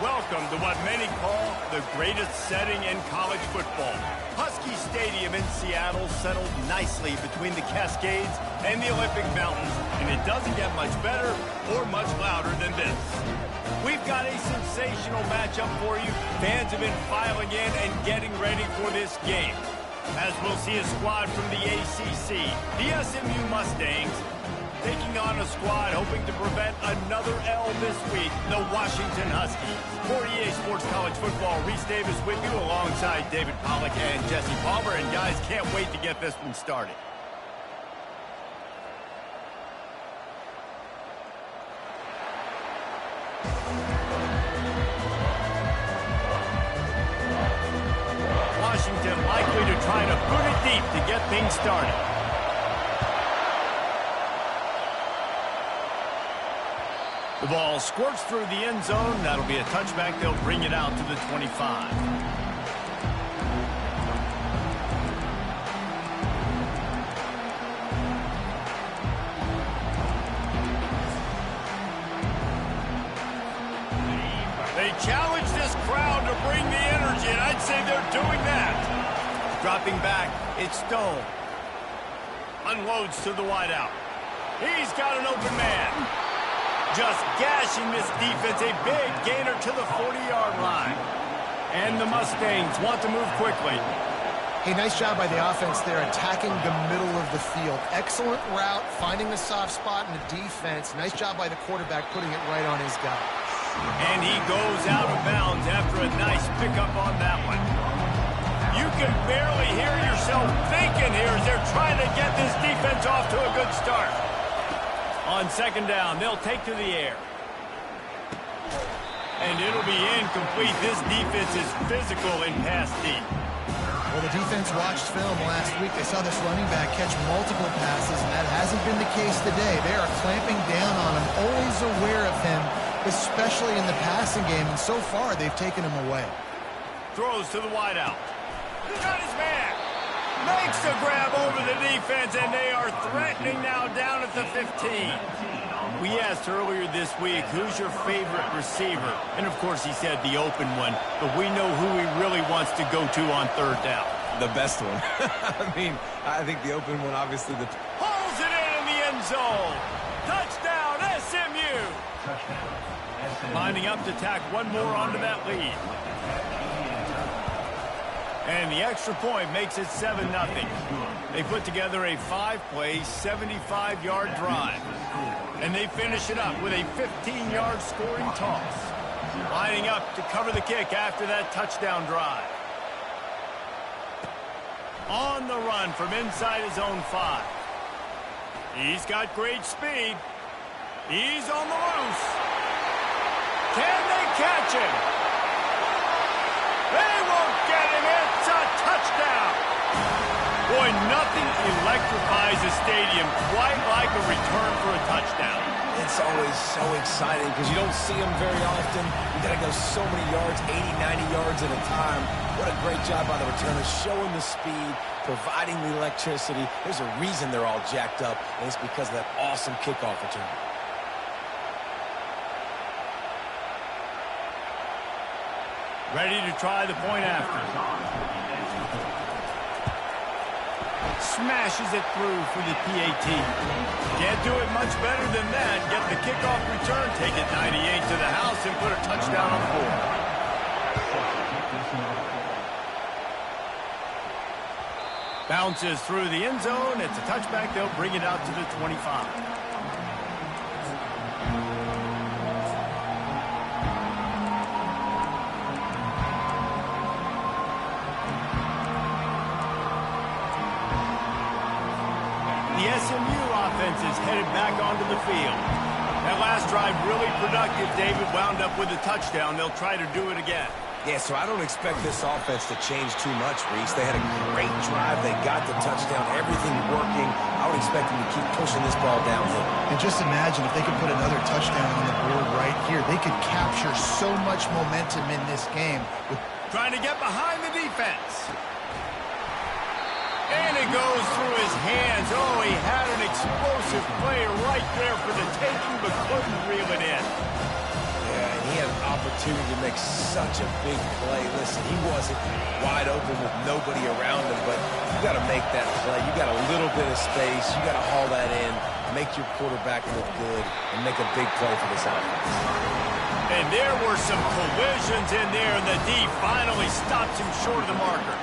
Welcome to what many call the greatest setting in college football. Husky Stadium in Seattle settled nicely between the Cascades and the Olympic Mountains, and it doesn't get much better or much louder than this. We've got a sensational matchup for you. Fans have been filing in and getting ready for this game. As we'll see a squad from the ACC, the SMU Mustangs, taking on a squad hoping to prevent another L this week, the Washington Huskies. For EA Sports College Football, Reese Davis with you alongside David Pollack and Jesse Palmer. And guys, can't wait to get this one started. Washington likely to try to put it deep to get things started. The ball squirts through the end zone. That'll be a touchback. They'll bring it out to the 25. They challenge this crowd to bring the energy, and I'd say they're doing that. Dropping back, it's Stone. Unloads to the wideout. He's got an open man. Just gashing this defense, a big gainer to the 40-yard line. And the Mustangs want to move quickly. Hey, nice job by the offense there, attacking the middle of the field. Excellent route, finding the soft spot in the defense. Nice job by the quarterback, putting it right on his guy. And he goes out of bounds after a nice pickup on that one. You can barely hear yourself thinking here as they're trying to get this defense off to a good start. On second down, they'll take to the air. And it'll be incomplete. This defense is physical in pass deep. Well, the defense watched film last week. They saw this running back catch multiple passes, and that hasn't been the case today. They are clamping down on him, always aware of him, especially in the passing game, and so far they've taken him away. Throws to the wideout. Got his man. Makes the grab over the defense, and they are threatening now down at the 15. We asked earlier this week, who's your favorite receiver? And, of course, he said the open one, but we know who he really wants to go to on third down. The best one. I think the open one, obviously. Pulls it in the end zone. Touchdown, SMU. Lining up to tack one more onto that lead. And the extra point makes it 7-0. They put together a 5-play, 75-yard drive. And they finish it up with a 15-yard scoring toss. Lining up to cover the kick after that touchdown drive. On the run from inside his own 5. He's got great speed. He's on the loose. Can they catch him? They won't get him. It's a touchdown. Boy, nothing electrifies a stadium quite like a return for a touchdown. It's always so exciting because you don't see them very often. You got to go so many yards, 80, 90 yards at a time. What a great job by the returners, showing the speed, providing the electricity. There's a reason they're all jacked up, and it's because of that awesome kickoff return. Ready to try the point after. Smashes it through for the PAT. Can't do it much better than that. Get the kickoff return, take it 98 to the house, and put a touchdown on the board. Bounces through the end zone. It's a touchback. They'll bring it out to the 25. The SMU offense is headed back onto the field. That last drive really productive. David wound up with a touchdown. They'll try to do it again. Yeah, so I don't expect this offense to change too much, Reese. They had a great drive. They got the touchdown. Everything working. I would expect them to keep pushing this ball downhill. And just imagine if they could put another touchdown on the board right here. They could capture so much momentum in this game. Trying to get behind the defense. And it goes through his hands. Oh, he had an explosive play right there for the taking, but couldn't reel it in. Yeah, and he had an opportunity opportunity to make such a big play. Listen, he wasn't wide open with nobody around him, but you got to make that play. You got a little bit of space. You got to haul that in, make your quarterback look good, and make a big play for this offense. And there were some collisions in there, and the D finally stops him short of the marker.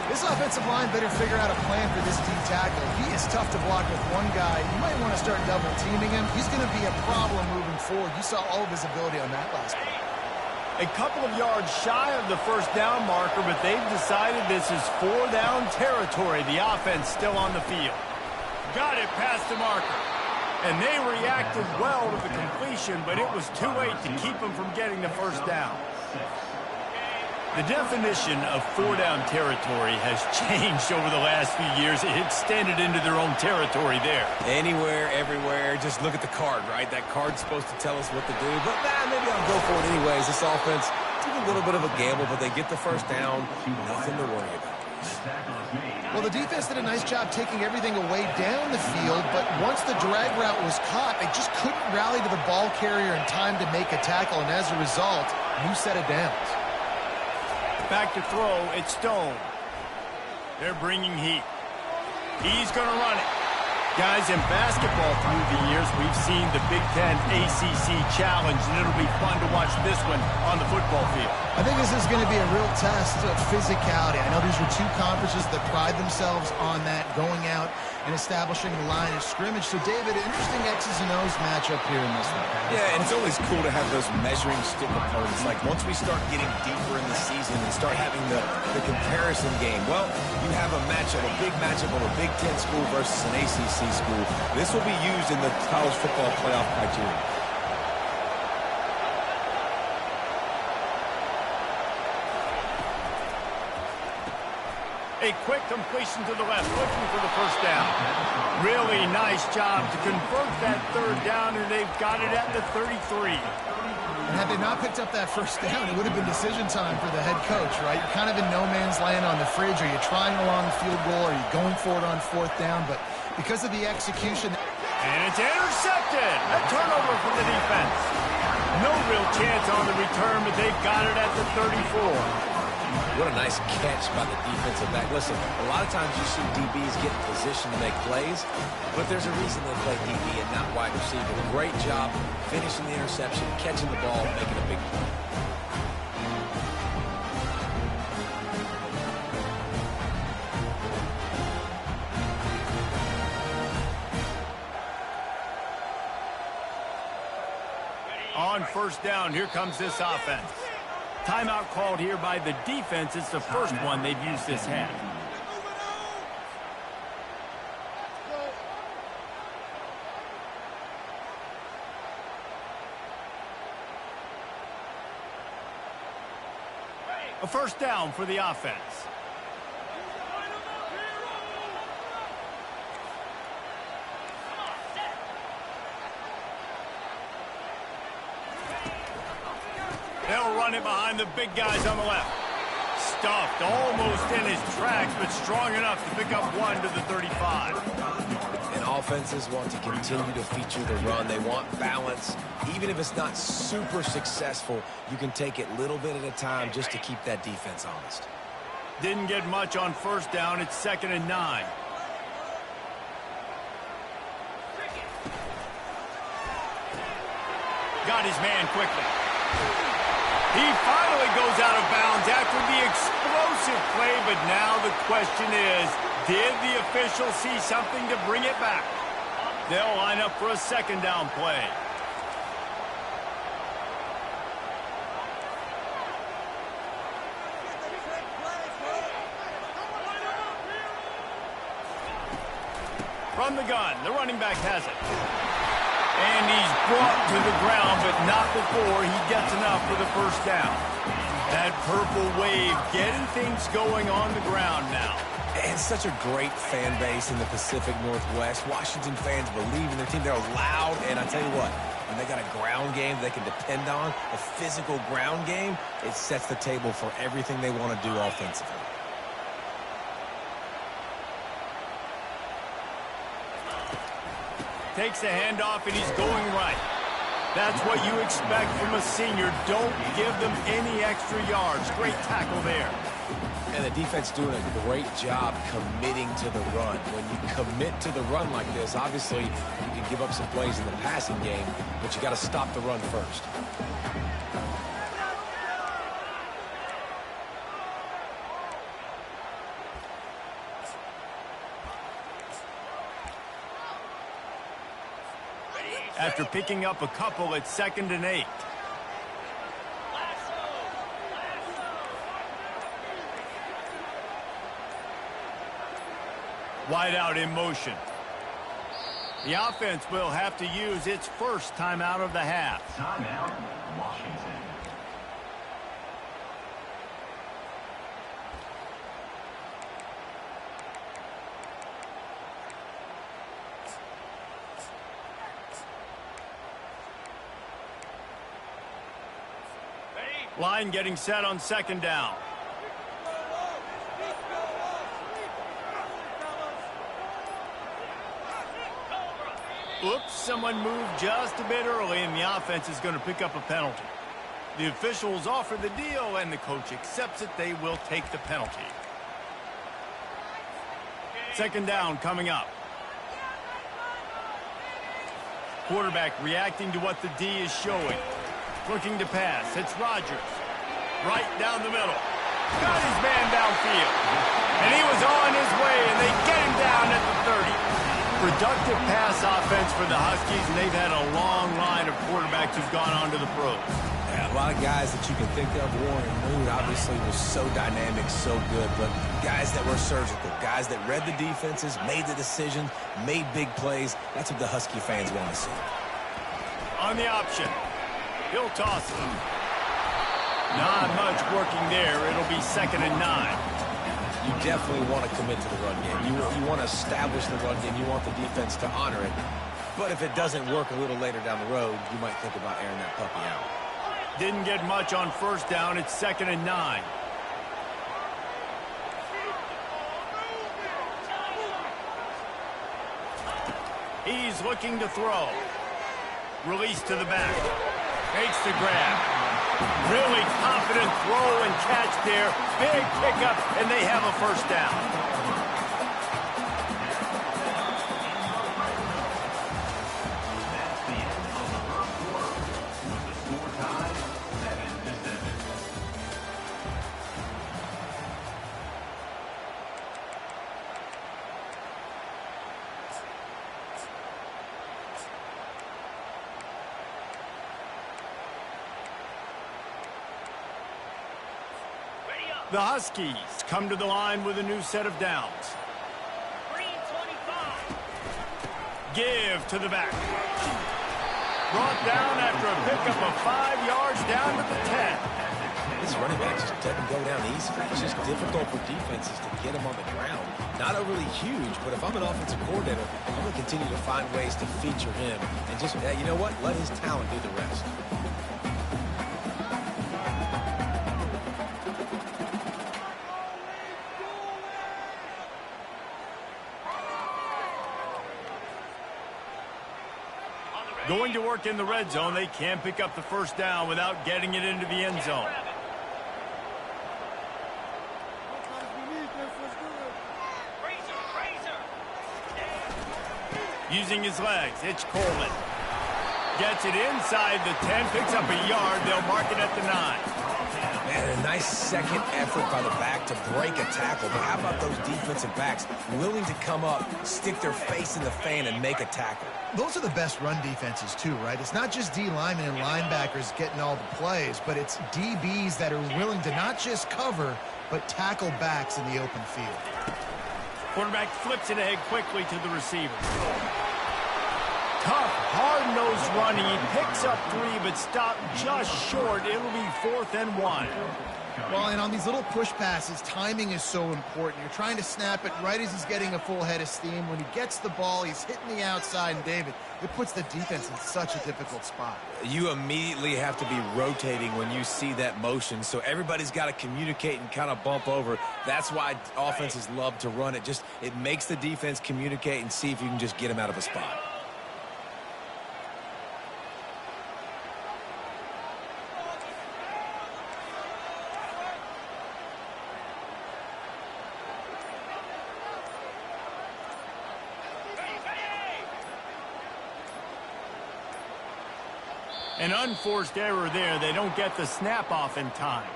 This offensive line better figure out a plan for this D tackle. He is tough to block with one guy. You might want to start double teaming him. He's going to be a problem moving forward. You saw all of his ability on that last play. A couple of yards shy of the first down marker, but they've decided this is 4-down territory. The offense still on the field. Got it past the marker. And they reacted well to the completion, but it was too late to keep them from getting the first down. The definition of 4-down territory has changed over the last few years. It extended into their own territory there. Anywhere, everywhere, just look at the card, right? That card's supposed to tell us what to do, but maybe I'll go for it anyways. This offense took a little bit of a gamble, but they get the first down. Nothing to worry about. Well, the defense did a nice job taking everything away down the field, but once the drag route was caught, they just couldn't rally to the ball carrier in time to make a tackle, and as a result, new set of downs. Back to throw, it's Stone. They're bringing heat. He's going to run it. Guys, in basketball through the years, we've seen the Big Ten ACC Challenge, and it'll be fun to watch this one on the football field. I think this is going to be a real test of physicality. I know these were two conferences that pride themselves on that, going out and establishing the line of scrimmage. So, David, interesting X's and O's matchup here in this one. Yeah, and it's always cool to have those measuring stick opponents. Like, once we start getting deeper in the season and start having the comparison game, well, you have a matchup, a big matchup of a Big Ten school versus an ACC school. This will be used in the college football playoff criteria. A quick completion to the left, looking for the first down. Really nice job to convert that third down, and they've got it at the 33. And had they not picked up that first down, it would have been decision time for the head coach, right? You're kind of in no man's land on the fridge. Are you trying a long field goal? Are you going for it on fourth down? But because of the execution... And it's intercepted. A turnover for the defense. No real chance on the return, but they've got it at the 34. What a nice catch by the defensive back. Listen, a lot of times you see DBs get in position to make plays, but there's a reason they play DB and not wide receiver. Great job finishing the interception, catching the ball, making a big play. On first down, here comes this offense. Timeout called here by the defense. It's the first one they've used this half. A first down for the offense. They'll run it behind the big guys on the left. Stuffed almost in his tracks, but strong enough to pick up one to the 35. And offenses want to continue to feature the run. They want balance. Even if it's not super successful, you can take it little bit at a time just to keep that defense honest. Didn't get much on first down. It's 2nd and 9. Got his man quickly. He finally goes out of bounds after the explosive play, but now the question is, did the official see something to bring it back? They'll line up for a 2nd down play. From the gun, the running back has it. And he's brought to the ground, but not before he gets enough for the first down. That purple wave getting things going on the ground now. And such a great fan base in the Pacific Northwest. Washington fans believe in their team. They're loud, and I tell you what, when they got a ground game they can depend on, a physical ground game, it sets the table for everything they want to do offensively. Takes the handoff, and he's going right. That's what you expect from a senior. Don't give them any extra yards. Great tackle there. And the defense doing a great job committing to the run. When you commit to the run like this, obviously you can give up some plays in the passing game, but you got to stop the run first. After picking up a couple, it's 2nd and 8. Wide out in motion. The offense will have to use its first timeout of the half. Timeout, Washington. Line getting set on 2nd down. Oops, someone moved just a bit early, and the offense is going to pick up a penalty. The officials offer the deal, and the coach accepts it. They will take the penalty. 2nd down coming up. Quarterback reacting to what the D is showing. Looking to pass. It's Rodgers. Right down the middle. Got his man downfield. And he was on his way, and they get him down at the 30. Productive pass offense for the Huskies, and they've had a long line of quarterbacks who've gone on to the pros. Yeah, a lot of guys that you can think of. Warren Moon obviously was so dynamic, so good, but guys that were surgical, guys that read the defenses, made the decisions, made big plays. That's what the Husky fans want to see. On the option. He'll toss it. Not much working there. It'll be 2nd and 9. You definitely want to commit to the run game. You want to establish the run game. You want the defense to honor it. But if it doesn't work a little later down the road, you might think about airing that puppy out. Didn't get much on 1st down. It's 2nd and 9. He's looking to throw. Release to the back. Makes the grab. Really confident throw and catch there. Big pickup, and they have a 1st down. That's the end of the first quarter, with the score tied 7-7. The Huskies come to the line with a new set of downs. Give to the back. Brought down after a pickup of 5 yards down to the 10. This running back just doesn't go down easy. It's just difficult for defenses to get him on the ground. Not overly huge, but if I'm an offensive coordinator, I'm going to continue to find ways to feature him. And just, you know what? Let his talent do the rest. Going to work in the red zone. They can't pick up the 1st down without getting it into the end zone. Using his legs, it's Coleman. Gets it inside the 10, picks up a yard. They'll mark it at the 9. Man, a nice second effort by the back to break a tackle. But how about those defensive backs willing to come up, stick their face in the fan, and make a tackle? Those are the best run defenses, too, right? It's not just D linemen and linebackers getting all the plays, but it's DBs that are willing to not just cover, but tackle backs in the open field. Quarterback flips it ahead quickly to the receiver. Tough, hard-nosed running. He picks up 3, but stopped just short. It'll be 4th and 1. Well, and on these little push passes, timing is so important. You're trying to snap it right as he's getting a full head of steam. When he gets the ball, he's hitting the outside, and David, it puts the defense in such a difficult spot. You immediately have to be rotating when you see that motion, so everybody's got to communicate and kind of bump over. That's why offenses love to run it. It makes the defense communicate and see if you can just get him out of a spot. An unforced error there. They don't get the snap off in time.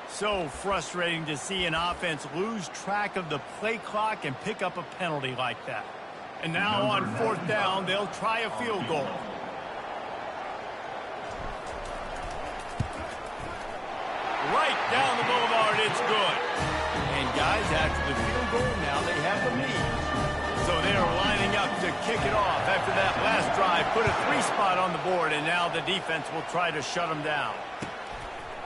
So frustrating to see an offense lose track of the play clock and pick up a penalty like that. And now on 4th down, they'll try a field goal. Right down the boulevard, it's good. And guys, after the field goal, now they have the lead. So they are lining up to kick it off after that last drive. Put a 3-spot on the board, and now the defense will try to shut them down.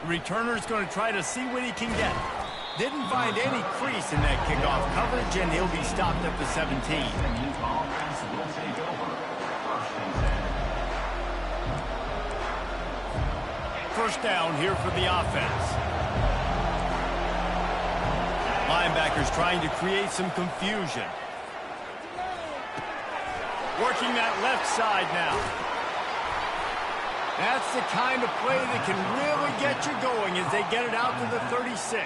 The returner's going to try to see what he can get. Didn't find any crease in that kickoff coverage, and he'll be stopped at the 17. First down here for the offense. Linebackers trying to create some confusion. Working that left side now. That's the kind of play that can really get you going as they get it out to the 36.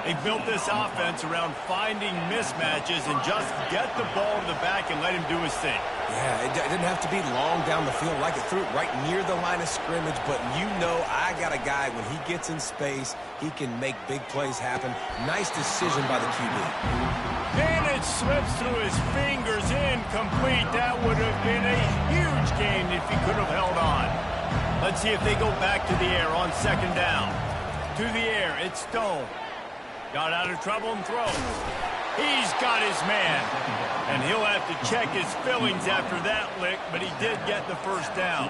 They built this offense around finding mismatches and just get the ball to the back and let him do his thing. Yeah, it didn't have to be long down the field. Like it threw it right near the line of scrimmage, but you know I got a guy, when he gets in space, he can make big plays happen. Nice decision by the QB. And it slips through his fingers, incomplete. That would have been a huge gain if he could have held on. Let's see if they go back to the air on 2nd down. To the air, it's Stone. Got out of trouble and throws. He's got his man. And he'll have to check his fillings after that lick, but he did get the first down.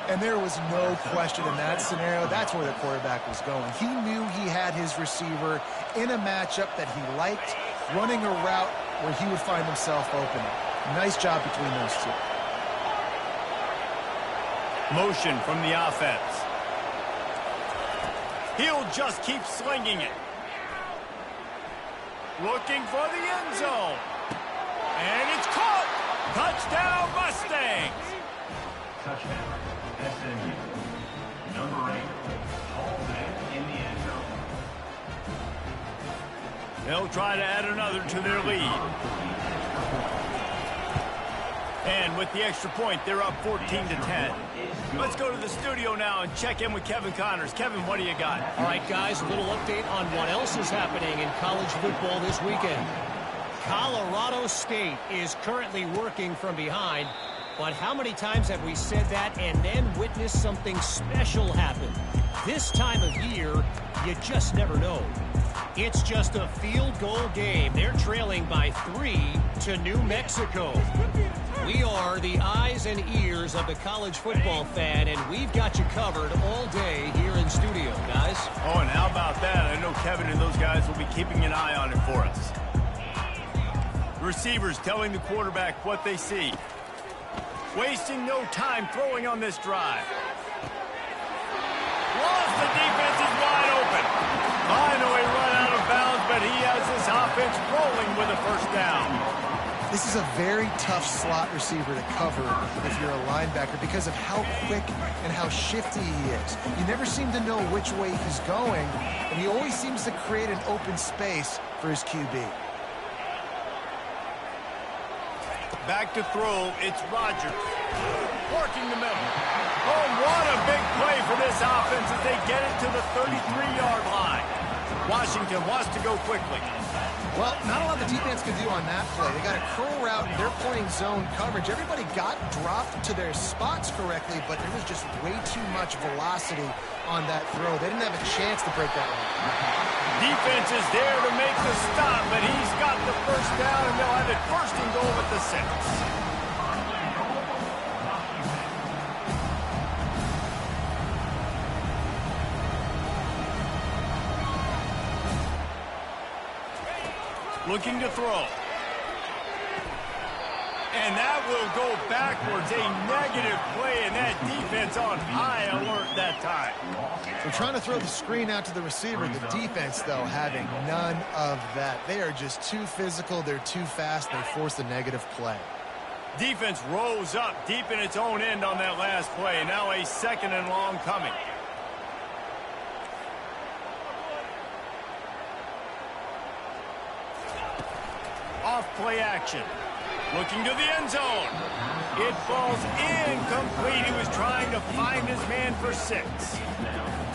And there was no question in that scenario. That's where the quarterback was going. He knew he had his receiver in a matchup that he liked, running a route where he would find himself open. Nice job between those two. Motion from the offense. He'll just keep slinging it. Looking for the end zone. And it's caught. Touchdown, Mustangs. Touchdown, SMU. Number 8, hauled in the end zone. They'll try to add another to their lead. And with the extra point, they're up 14-10. Let's go to the studio now and check in with Kevin Connors. Kevin, what do you got? All right, guys, a little update on what else is happening in college football this weekend. Colorado State is currently working from behind, but how many times have we said that and then witnessed something special happen? This time of year, you just never know. It's just a field goal game. They're trailing by 3 to New Mexico. We are the eyes and ears of the college football fan, and we've got you covered all day here in studio, guys. Oh, and how about that? I know Kevin and those guys will be keeping an eye on it for us. The receivers telling the quarterback what they see. Wasting no time throwing on this drive. Once the defense is wide open. Finally run out of bounds, but he has this offense rolling with a first down. This is a very tough slot receiver to cover if you're a linebacker because of how quick and how shifty he is. You never seem to know which way he's going, and he always seems to create an open space for his QB. Back to throw, it's Rodgers. Working the middle. Oh, what a big play for this offense as they get it to the 33-yard line. Washington wants to go quickly. Well, not a lot the defense could do on that play. They got a curl route, and they're playing zone coverage. Everybody got dropped to their spots correctly, but there was just way too much velocity on that throw. They didn't have a chance to break that one. Defense is there to make the stop, but he's got the first down, and they'll have it first and goal at the 6. Looking to throw. And that will go backwards. A negative play, and that defense on high alert that time. They're trying to throw the screen out to the receiver. The defense, though, having none of that. They are just too physical. They're too fast. They force the negative play. Defense rose up deep in its own end on that last play. Now a 2nd and long coming. Off play action. Looking to the end zone. It falls incomplete. He was trying to find his man for 6.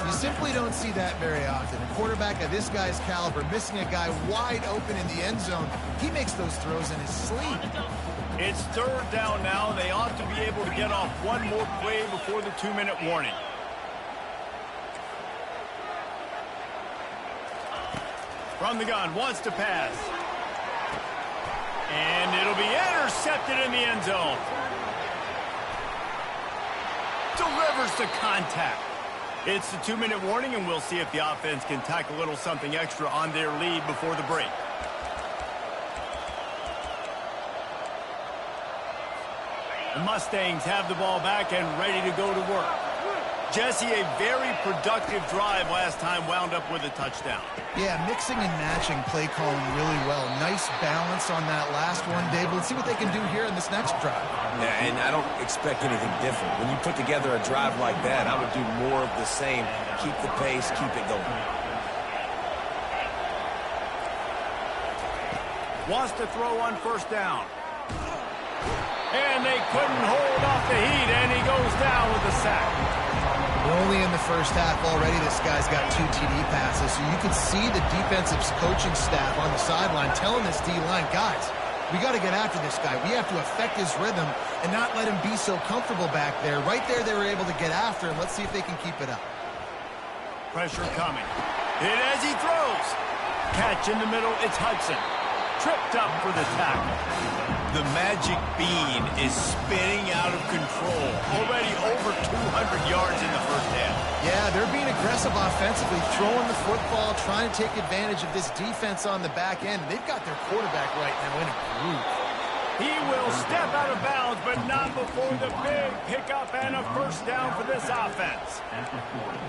You simply don't see that very often. A quarterback of this guy's caliber missing a guy wide open in the end zone. He makes those throws in his sleep. It's 3rd down now. They ought to be able to get off one more play before the 2-minute warning. From the gun, wants to pass. And it'll be intercepted in the end zone. Delivers the contact. It's the 2-minute warning, and we'll see if the offense can tack a little something extra on their lead before the break. The Mustangs have the ball back and ready to go to work. Jesse, a very productive drive last time, wound up with a touchdown. Yeah, mixing and matching play calling really well. Nice balance on that last one, Dave. Let's see what they can do here in this next drive. Yeah, and I don't expect anything different. When you put together a drive like that, I would do more of the same. Keep the pace, keep it going. Wants to throw on 1st down. And they couldn't hold off the heat, and he goes down with a sack. We're only in the first half already. This guy's got 2 TD passes, so you can see the defensive coaching staff on the sideline telling this D-line, guys, we got to get after this guy. We have to affect his rhythm and not let him be so comfortable back there. Right there, they were able to get after him. Let's see if they can keep it up. Pressure coming. Hit as he throws. Catch in the middle. It's Hudson. Tripped up for the tackle. The magic bean is spinning out of control. Already over 200 yards in the first half. Yeah, they're being aggressive offensively, throwing the football, trying to take advantage of this defense on the back end. They've got their quarterback right now in a groove. He will step out of bounds, but not before the big pickup and a 1st down for this offense.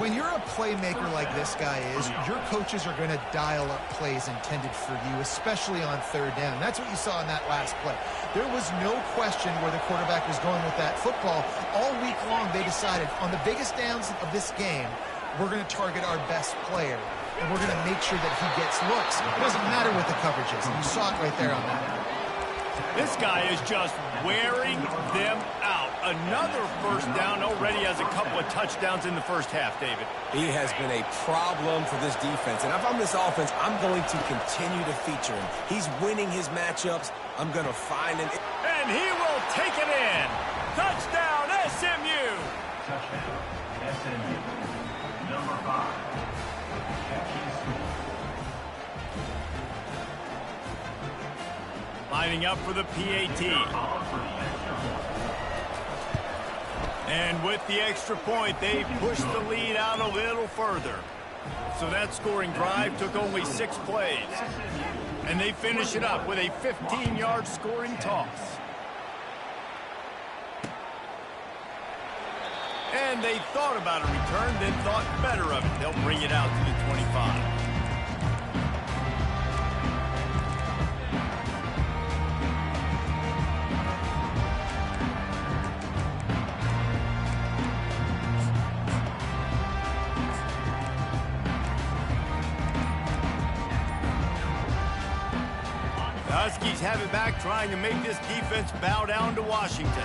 When you're a playmaker like this guy is, your coaches are going to dial up plays intended for you, especially on 3rd down. And that's what you saw in that last play. There was no question where the quarterback was going with that football. All week long, they decided on the biggest downs of this game, we're going to target our best player, and we're going to make sure that he gets looks. It doesn't matter what the coverage is, and you saw it right there on that. This guy is just wearing them out. Another 1st down. Already has a couple of touchdowns in the first half, David. He has been a problem for this defense. And if I'm this offense, I'm going to continue to feature him. He's winning his matchups. I'm going to find him. And he will take it in. Touchdown, SMU. Touchdown, SMU. Number 5. Lining up for the PAT. And with the extra point, they pushed the lead out a little further. So that scoring drive took only 6 plays. And they finish it up with a 15-yard scoring toss. And they thought about a return, then thought better of it. They'll bring it out to the 25. Huskies have it back, trying to make this defense bow down to Washington.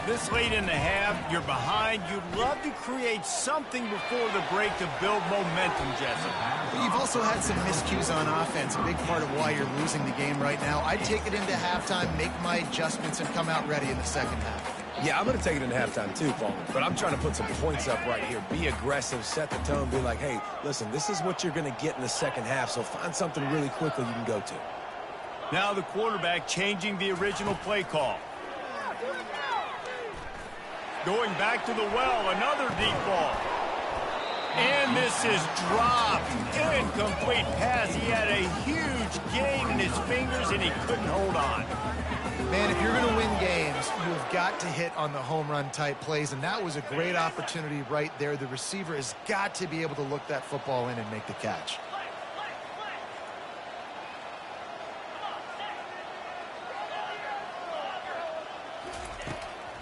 This late in the half, you're behind. You'd love to create something before the break to build momentum, Jesse. You've also had some miscues on offense, a big part of why you're losing the game right now. I'd take it into halftime, make my adjustments, and come out ready in the second half. Yeah, I'm going to take it into halftime too, Paul. But I'm trying to put some points up right here. Be aggressive, set the tone, be like, hey, listen, this is what you're going to get in the second half, so find something really quickly you can go to. Now the quarterback changing the original play call. Going back to the well, another deep ball. And this is dropped. Incomplete pass. He had a huge gain in his fingers, and he couldn't hold on. Man, if you're going to win games, you've got to hit on the home run type plays, and that was a great opportunity right there. The receiver has got to be able to look that football in and make the catch.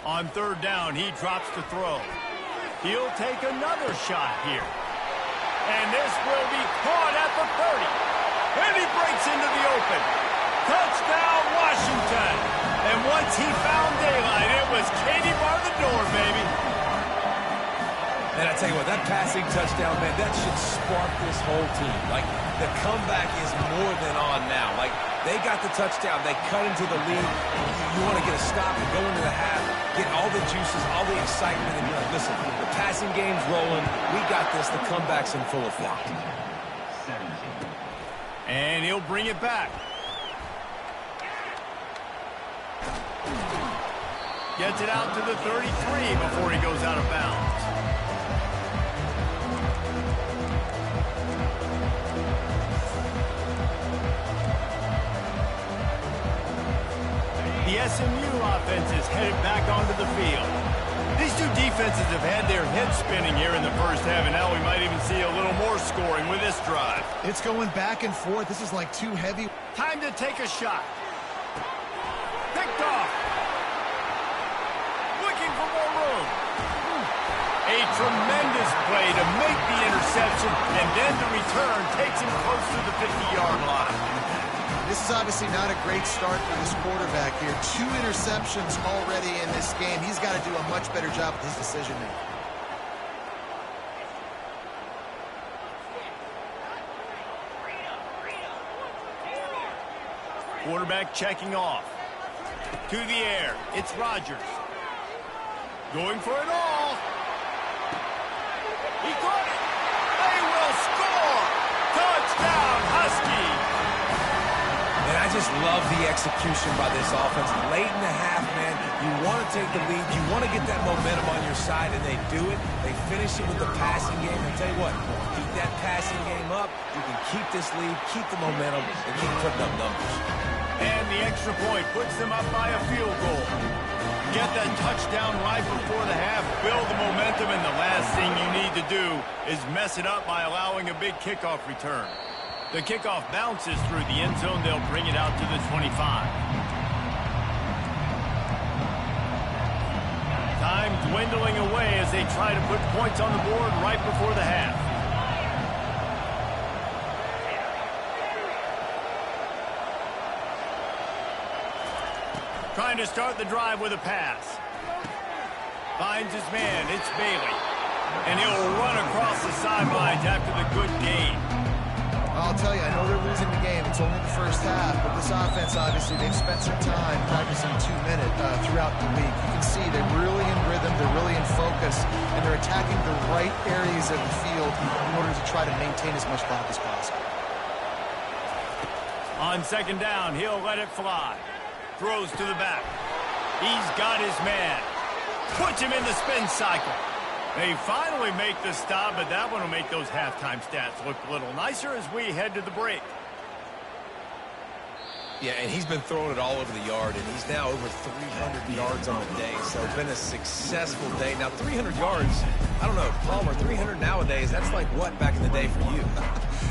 On 3rd down, he drops to throw. He'll take another shot here. And this will be caught at the 30. And he breaks into the open. Touchdown, Washington. And once he found daylight, it was Katie bar the door, baby. And I tell you what, that passing touchdown, man, that should spark this whole team. Like, the comeback is more than on now. Like, they got the touchdown. They cut into the lead. You want to get a stop and go into the half, get all the juices, all the excitement, and you're like, listen, the passing game's rolling. We got this. The comeback's in full effect. And he'll bring it back. Gets it out to the 33 before he goes out of bounds. The SMU offense is headed back onto the field. These two defenses have had their heads spinning here in the first half, and now we might even see a little more scoring with this drive. It's going back and forth. This is like too heavy. Time to take a shot. Picked off. Looking for more room. A tremendous play to make the interception, and then the return takes him close to the 50-yard line. This is obviously not a great start for this quarterback here. 2 interceptions already in this game. He's got to do a much better job with his decision-making. Quarterback checking off. To the air. It's Rodgers. Going for it all. He caught it. They will score. Touchdown, Husky. And I just love the execution by this offense. Late in the half, man, you want to take the lead. You want to get that momentum on your side, and they do it. They finish it with the passing game. And tell you what, keep that passing game up. You can keep this lead, keep the momentum, and keep putting up numbers. And the extra point puts them up by a field goal. Get that touchdown right before the half, build the momentum, and the last thing you need to do is mess it up by allowing a big kickoff return. The kickoff bounces through the end zone. They'll bring it out to the 25. Time dwindling away as they try to put points on the board right before the half. Trying to start the drive with a pass. Finds his man. It's Bailey. And he'll run across the sidelines after the good game. I'll tell you, I know they're losing the game. It's only the first half, but this offense, obviously, they've spent some time practicing 2-minute throughout the week. You can see they're really in rhythm, they're really in focus, and they're attacking the right areas of the field in order to try to maintain as much clock as possible. On second down, he'll let it fly. Throws to the back. He's got his man. Puts him in the spin cycle. They finally make the stop, but that one will make those halftime stats look a little nicer as we head to the break. Yeah, and he's been throwing it all over the yard, and he's now over 300 yards on the day, so it's been a successful day. Now, 300 yards, I don't know, Palmer, 300 nowadays, that's like what back in the day for you?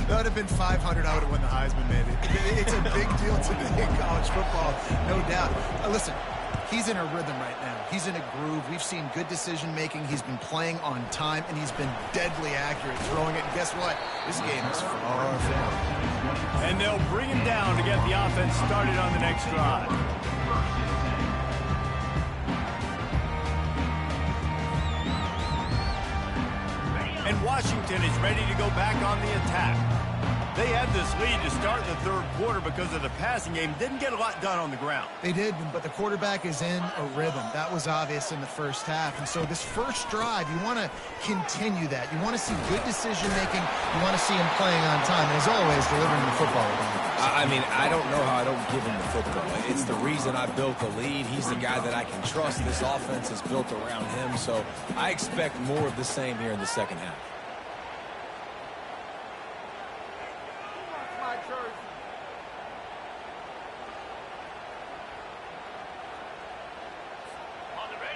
That would have been 500. I would have won the Heisman, maybe. It's a big deal today in college football, no doubt. Listen, he's in a rhythm right now. He's in a groove. We've seen good decision-making. He's been playing on time, and he's been deadly accurate throwing it. And guess what? This game is far from. And they'll bring him down to get the offense started on the next drive. And Washington is ready to go back on the attack. They had this lead to start the third quarter because of the passing game. Didn't get a lot done on the ground. They did, but the quarterback is in a rhythm. That was obvious in the first half. And so this first drive, you want to continue that. You want to see good decision-making. You want to see him playing on time. And as always, delivering the football. I mean, I don't know how I don't give him the football. It's the reason I built the lead. He's the guy that I can trust. This offense is built around him. So I expect more of the same here in the second half.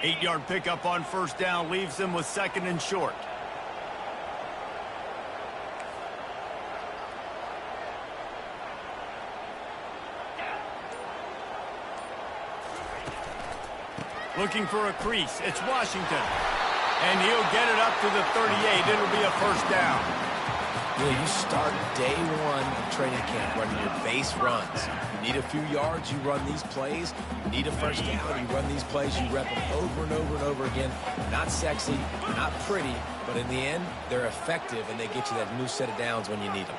Eight-yard pickup on first down leaves them with second and short. Looking for a crease. It's Washington. And he'll get it up to the 38. It'll be a first down. You start day one of training camp running your base runs. You need a few yards, you run these plays. You need a first down, you run these plays. You rep them over and over and over again. Not sexy, not pretty, but in the end, they're effective, and they get you that new set of downs when you need them.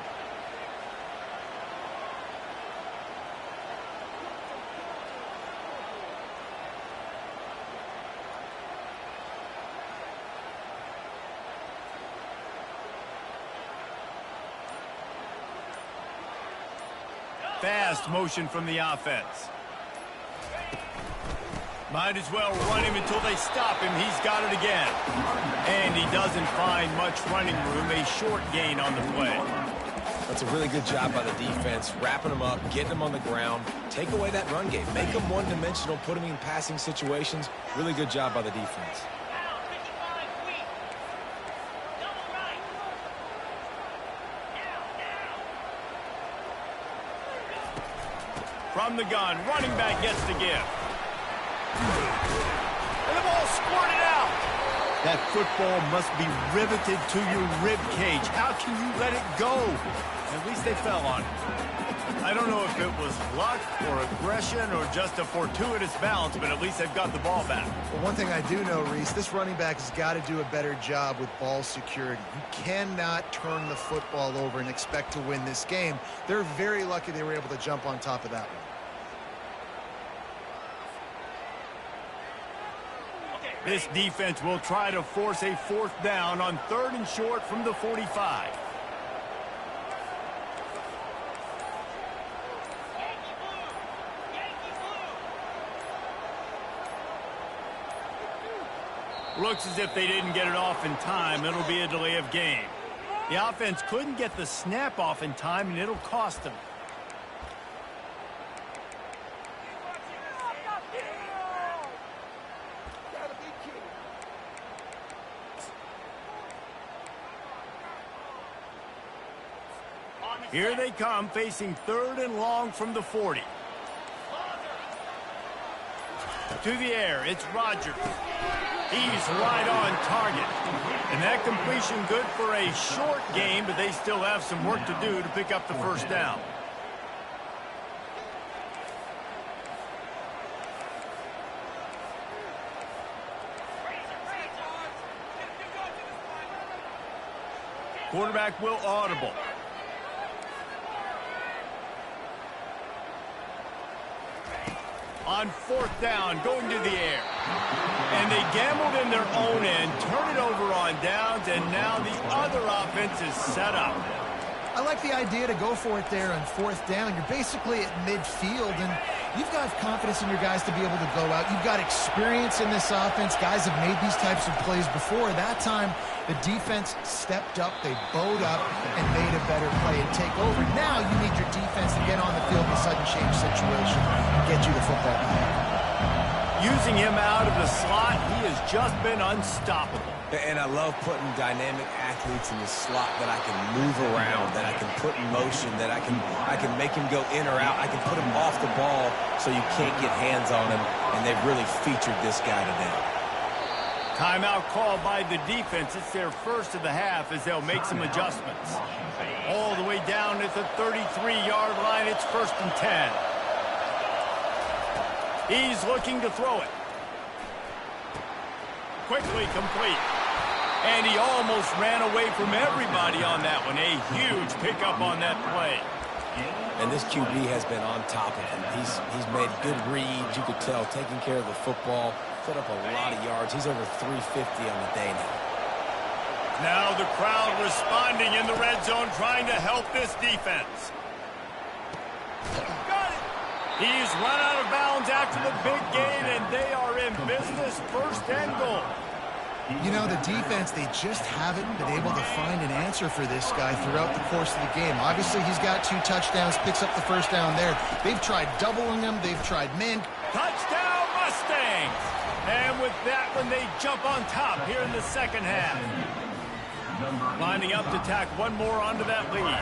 Fast motion from the offense. Might as well run him until they stop him. He's got it again. And he doesn't find much running room. A short gain on the play. That's a really good job by the defense, wrapping them up, getting them on the ground. Take away that run game. Make them one-dimensional, put them in passing situations. Really good job by the defense. From the gun, running back gets the give. And the ball squirted out. That football must be riveted to your rib cage. How can you let it go? At least they fell on it. I don't know if it was luck or aggression or just a fortuitous bounce, but at least they've got the ball back. Well, one thing I do know, Reese, this running back has got to do a better job with ball security. You cannot turn the football over and expect to win this game. They're very lucky they were able to jump on top of that one. This defense will try to force a fourth down on 3rd and short from the 45. Looks as if they didn't get it off in time. It'll be a delay of game. The offense couldn't get the snap off in time, and it'll cost them. Here they come, facing 3rd and long from the 40. To the air, it's Rodgers. He's right on target. And that completion good for a short game, but they still have some work to do to pick up the first down. Quarterback will audible. On 4th down, going to the air. And they gambled in their own end, turn it over on downs, and now the other offense is set up. I like the idea to go for it there on 4th down. You're basically at midfield, and you've got confidence in your guys to be able to go out. You've got experience in this offense. Guys have made these types of plays before. That time, the defense stepped up, they bowed up, and made a better play and take over. Now you need your defense to get on the field in a sudden change situation and get you the football back. Using him out of the slot, he has just been unstoppable. And I love putting dynamic athletes in the slot that I can move around, that I can put in motion, that I can make him go in or out. I can put him off the ball so you can't get hands on him, and they've really featured this guy today. Timeout called by the defense. It's their first of the half as they'll make some adjustments. All the way down at the 33-yard line, it's 1st and 10. He's looking to throw it. Quickly complete. And he almost ran away from everybody on that one. A huge pickup on that play. And this QB has been on top of him. He's made good reads, you could tell, taking care of the football, put up a lot of yards. He's over 350 on the day now. Now the crowd responding in the red zone, trying to help this defense. Got it. He's run out of bounds after the big gain, and they are in business, 1st and goal. You know, the defense, they just haven't been able to find an answer for this guy throughout the course of the game. Obviously, he's got 2 touchdowns, picks up the first down there. They've tried doubling him. They've tried man. Touchdown, Mustangs! And with that one, they jump on top here in the second half. Lining up to tack one more onto that lead.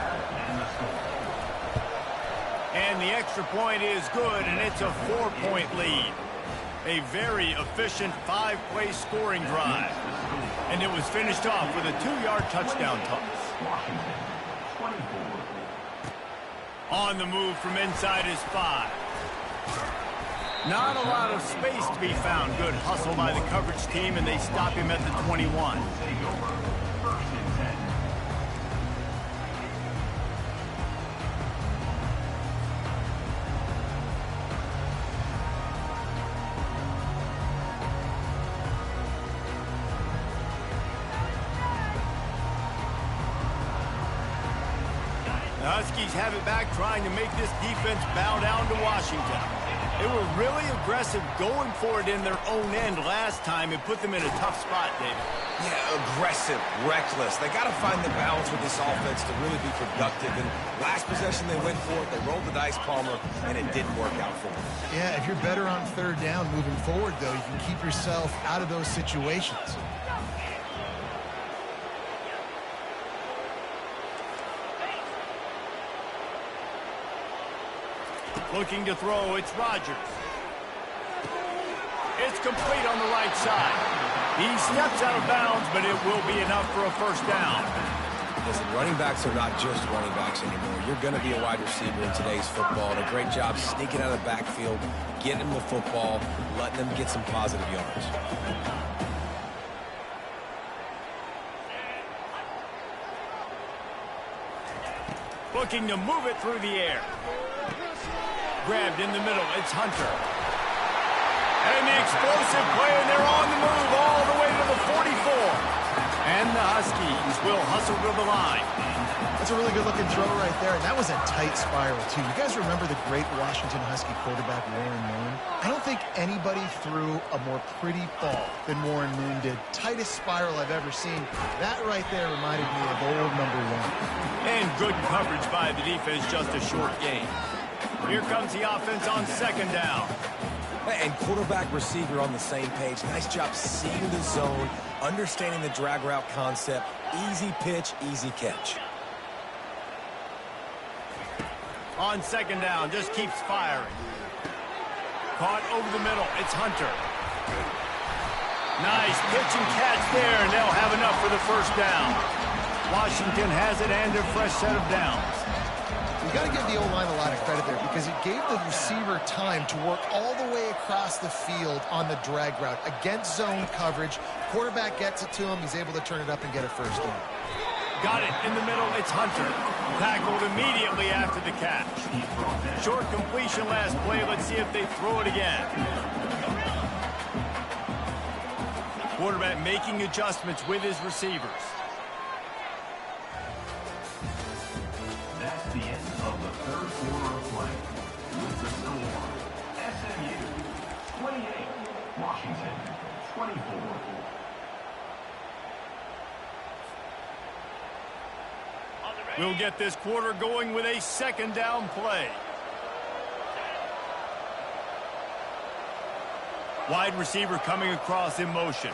And the extra point is good, and it's a 4-point lead. A very efficient 5-play scoring drive. And it was finished off with a 2-yard touchdown toss. Washington, 24. On the move from inside his 5. Not a lot of space to be found. Good hustle by the coverage team, and they stop him at the 21. Take over. First and 10. The Huskies have it back, trying to make this defense bow down to Washington. They were really aggressive going for it in their own end last time. It put them in a tough spot, David. Yeah, aggressive, reckless. They got to find the balance with this offense to really be productive. And last possession they went for it, they rolled the dice, Palmer, and it didn't work out for them. Yeah, if you're better on third down moving forward, though, you can keep yourself out of those situations. Looking to throw, it's Rodgers. It's complete on the right side. He steps out of bounds, but it will be enough for a first down. Listen, running backs are not just running backs anymore. You're going to be a wide receiver in today's football. And a great job sneaking out of the backfield, getting them the football, letting them get some positive yards. Looking to move it through the air. Grabbed in the middle, it's Hunter. And the explosive play, and they're on the move all the way to the 44. And the Huskies will hustle to the line. That's a really good-looking throw right there, and that was a tight spiral, too. You guys remember the great Washington Husky quarterback, Warren Moon? I don't think anybody threw a more pretty ball than Warren Moon did. Tightest spiral I've ever seen. That right there reminded me of old number 1. And good coverage by the defense, just a short gain. Here comes the offense on second down. And quarterback receiver on the same page. Nice job seeing the zone, understanding the drag route concept. Easy pitch, easy catch. On second down, just keeps firing. Caught over the middle, it's Hunter. Nice pitch and catch there, and they'll have enough for the first down. Washington has it and a fresh set of downs. You got to give the O-line a lot of credit there because it gave the receiver time to work all the way across the field on the drag route against zone coverage. Quarterback gets it to him. He's able to turn it up and get a first down. Got it in the middle. It's Hunter. Tackled immediately after the catch. Short completion last play. Let's see if they throw it again. Quarterback making adjustments with his receivers. That's the end of the third quarter of play. With the score, SMU 28, Washington 24. We'll get this quarter going with a second down play. Wide receiver coming across in motion.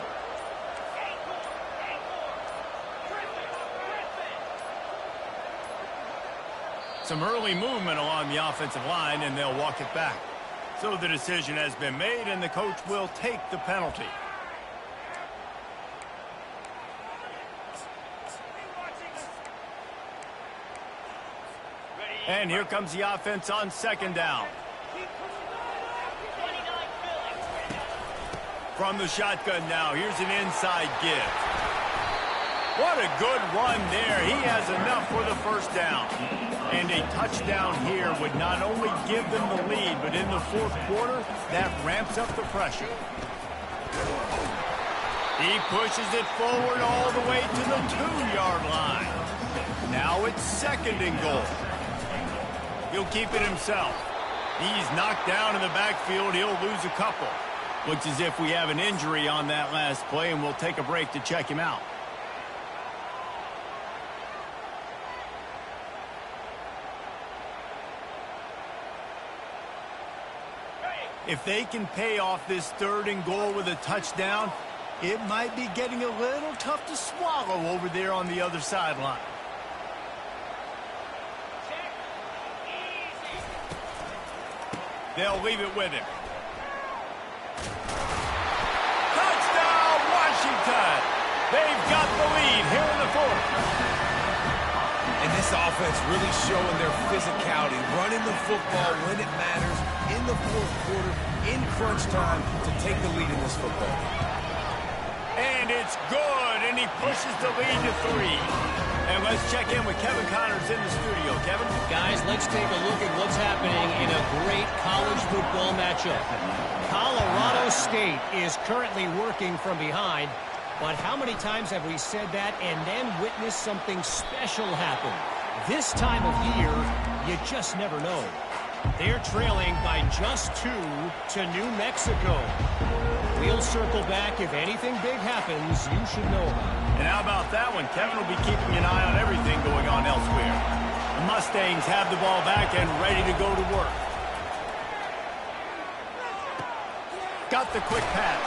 Some early movement along the offensive line, and they'll walk it back. So the decision has been made, and the coach will take the penalty. And here comes the offense on second down. From the shotgun now, here's an inside give. What a good run there. He has enough for the first down. And a touchdown here would not only give them the lead, but in the fourth quarter, that ramps up the pressure. He pushes it forward all the way to the 2-yard line. Now it's second and goal. He'll keep it himself. He's knocked down in the backfield. He'll lose a couple. Looks as if we have an injury on that last play, and we'll take a break to check him out. If they can pay off this third and goal with a touchdown, it might be getting a little tough to swallow over there on the other sideline. They'll leave it with him. Touchdown, Washington! They've got the lead here in the fourth. And this offense really showing their physicality, running the football when it matters, in the fourth quarter, in crunch time, to take the lead in this football. And it's good, and he pushes the lead to 3. And let's check in with Kevin Connors in the studio. Kevin? Guys, let's take a look at what's happening in a great college football matchup. Colorado State is currently working from behind, but how many times have we said that and then witnessed something special happen? This time of year, you just never know. They're trailing by just 2 to New Mexico. We'll circle back. If anything big happens, you should know about it. And how about that one? Kevin will be keeping an eye on everything going on elsewhere. The Mustangs have the ball back and ready to go to work. Got the quick pass.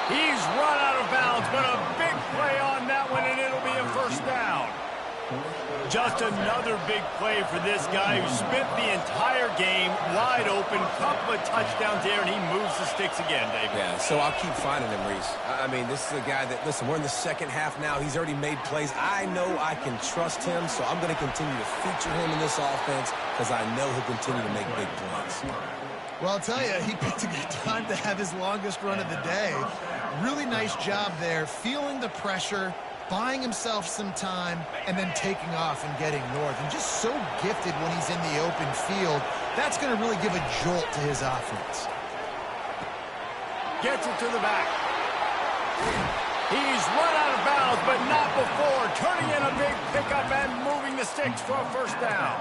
He's run out of bounds, but a big play on that one, and it'll be a first down. Just another big play for this guy who spent the entire game wide open, couple of touchdowns there, and he moves the sticks again, David. Yeah, so I'll keep finding him, Reese. I mean, this is a guy that, listen, we're in the second half now. He's already made plays. I know I can trust him, so I'm going to continue to feature him in this offense because I know he'll continue to make big plays. Well, I'll tell you, he picked a good time to have his longest run of the day. Really nice job there, feeling the pressure, buying himself some time, and then taking off and getting north. And just so gifted when he's in the open field. That's going to really give a jolt to his offense. Gets it to the back. He's run out of bounds, but not before. Turning in a big pickup and moving the sticks for a first down.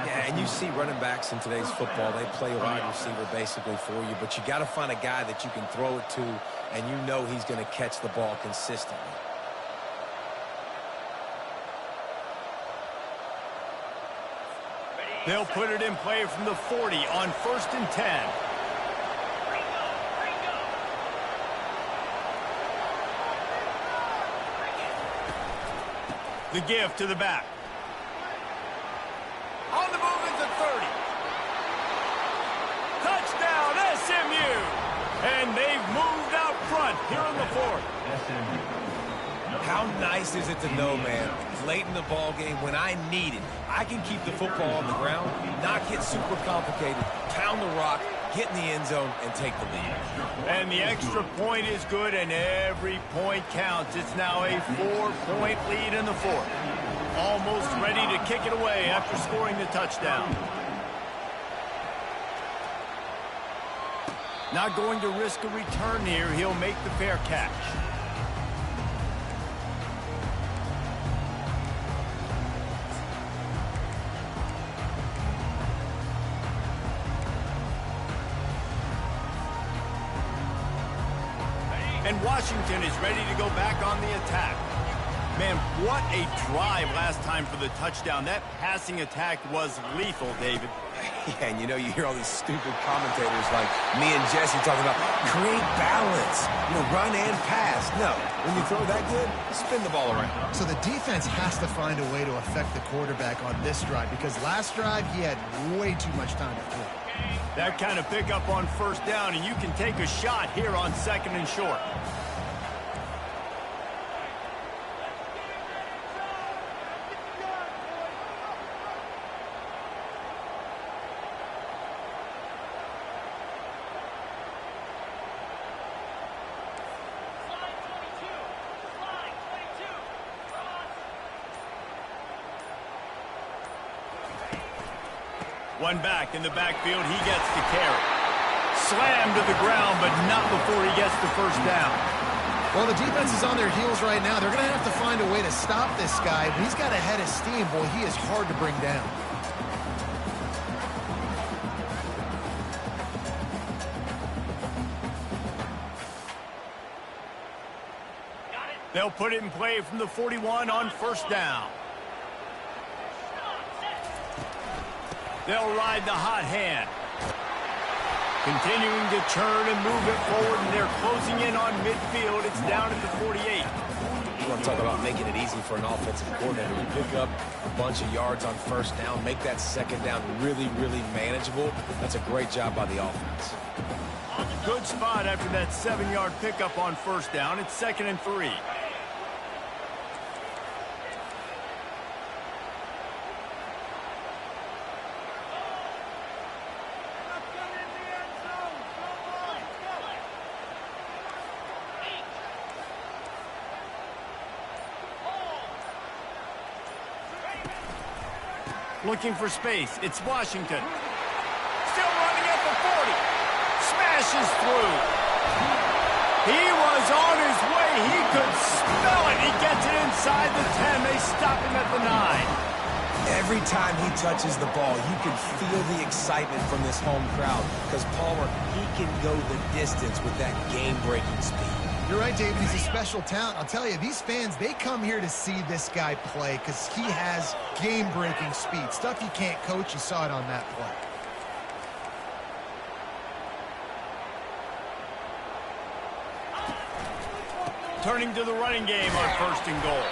Yeah, and you see running backs in today's football, they play wide receiver basically for you, but you got to find a guy that you can throw it to, and you know he's going to catch the ball consistently. They'll put it in play from the 40 on 1st and 10. The give to the back. On the move at the 30. Touchdown, SMU! And they've moved out front here in the 4th. How nice is it to know, man, late in the ball game when I need it, I can keep the football on the ground, not get super complicated, pound the rock, get in the end zone, and take the lead. And the extra point is good, and every point counts. It's now a 4-point lead in the 4th. Almost ready to kick it away after scoring the touchdown. Not going to risk a return here. He'll make the fair catch. And Washington is ready to go back on the attack. Man, what a drive last time for the touchdown. That passing attack was lethal, David. Yeah, and you know, you hear all these stupid commentators like me and Jesse talking about create balance, run and pass. No, when you throw that good, spin the ball around. So the defense has to find a way to affect the quarterback on this drive because last drive he had way too much time to throw. That kind of pickup on 1st down, and you can take a shot here on 2nd and short. One back in the backfield, he gets the carry. Slammed to the ground, but not before he gets the first down. Well, the defense is on their heels right now. They're going to have to find a way to stop this guy. But he's got a head of steam. Boy, he is hard to bring down. They'll put it in play from the 41 on 1st down. They'll ride the hot hand. Continuing to turn and move it forward, and they're closing in on midfield. It's down at the 48. You want to talk about making it easy for an offensive coordinator. You pick up a bunch of yards on 1st down, make that 2nd down really, really manageable. That's a great job by the offense. Good spot after that 7-yard pickup on first down. It's 2nd and 3. Looking for space. It's Washington. Still running at the 40. Smashes through. He was on his way. He could smell it. He gets it inside the 10. They stop him at the 9. Every time he touches the ball, you can feel the excitement from this home crowd because Palmer, he can go the distance with that game-breaking speed. You're right, David. He's a special talent. I'll tell you, these fans, they come here to see this guy play because he has game-breaking speed. Stuff you can't coach. You saw it on that play. Turning to the running game on 1st and goal.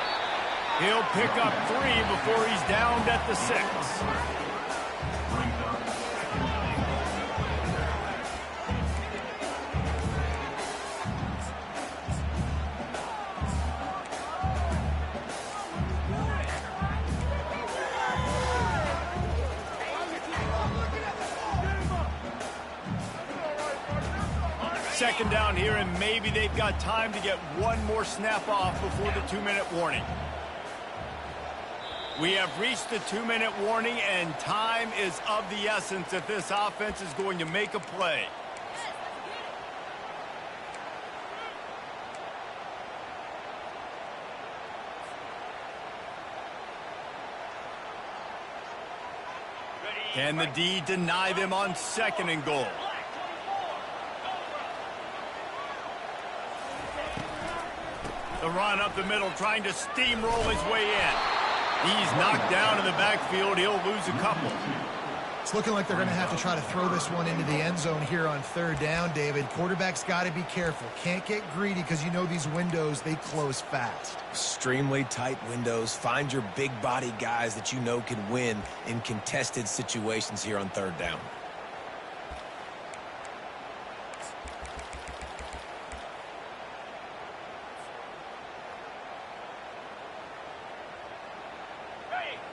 He'll pick up 3 before he's downed at the 6. Second down here, and maybe they've got time to get one more snap off before the 2-minute warning. We have reached the 2-minute warning, and time is of the essence if this offense is going to make a play. Can the D deny them on 2nd and goal? The run up the middle, trying to steamroll his way in. He's knocked down in the backfield. He'll lose a couple. It's looking like they're going to have to try to throw this one into the end zone here on 3rd down, David. Quarterback's got to be careful. Can't get greedy because you know these windows, they close fast. Extremely tight windows. Find your big body guys that you know can win in contested situations here on 3rd down.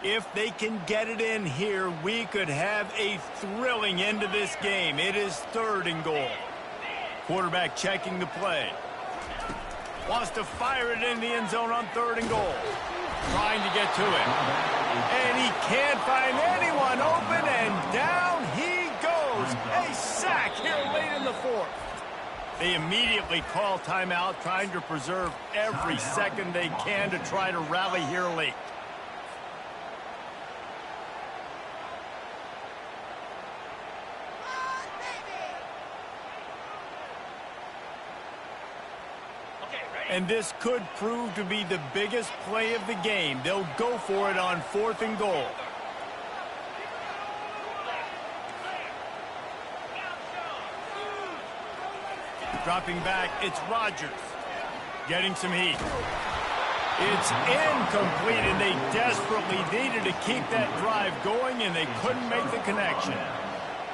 If they can get it in here, we could have a thrilling end to this game. It is 3rd and goal. Quarterback checking the play. Wants to fire it in the end zone on 3rd and goal. Trying to get to it. And he can't find anyone open, and down he goes. A sack here late in the 4th. They immediately call timeout, trying to preserve every second they can to try to rally here late. And this could prove to be the biggest play of the game. They'll go for it on 4th and goal. Dropping back, it's Rodgers. Getting some heat. It's incomplete, and they desperately needed to keep that drive going, and they couldn't make the connection.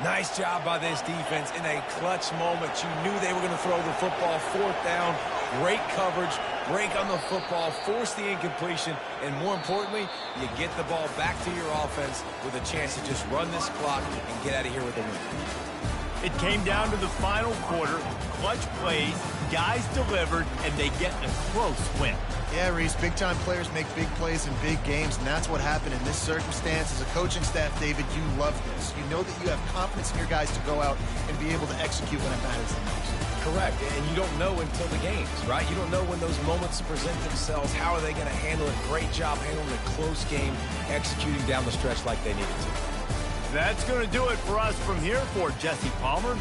Nice job by this defense in a clutch moment. You knew they were going to throw the football. 4th down, great coverage, break on the football, force the incompletion, and more importantly, you get the ball back to your offense with a chance to just run this clock and get out of here with a win. It came down to the final quarter, clutch plays, guys delivered, and they get a close win. Yeah, Reese, big-time players make big plays in big games, and that's what happened in this circumstance. As a coaching staff, David, you love this. You know that you have confidence in your guys to go out and be able to execute when it matters the most. Correct, and you don't know until the games, right? You don't know when those moments present themselves. How are they going to handle it? Great job handling a close game, executing down the stretch like they needed to. That's going to do it for us from here for Jesse Palmer.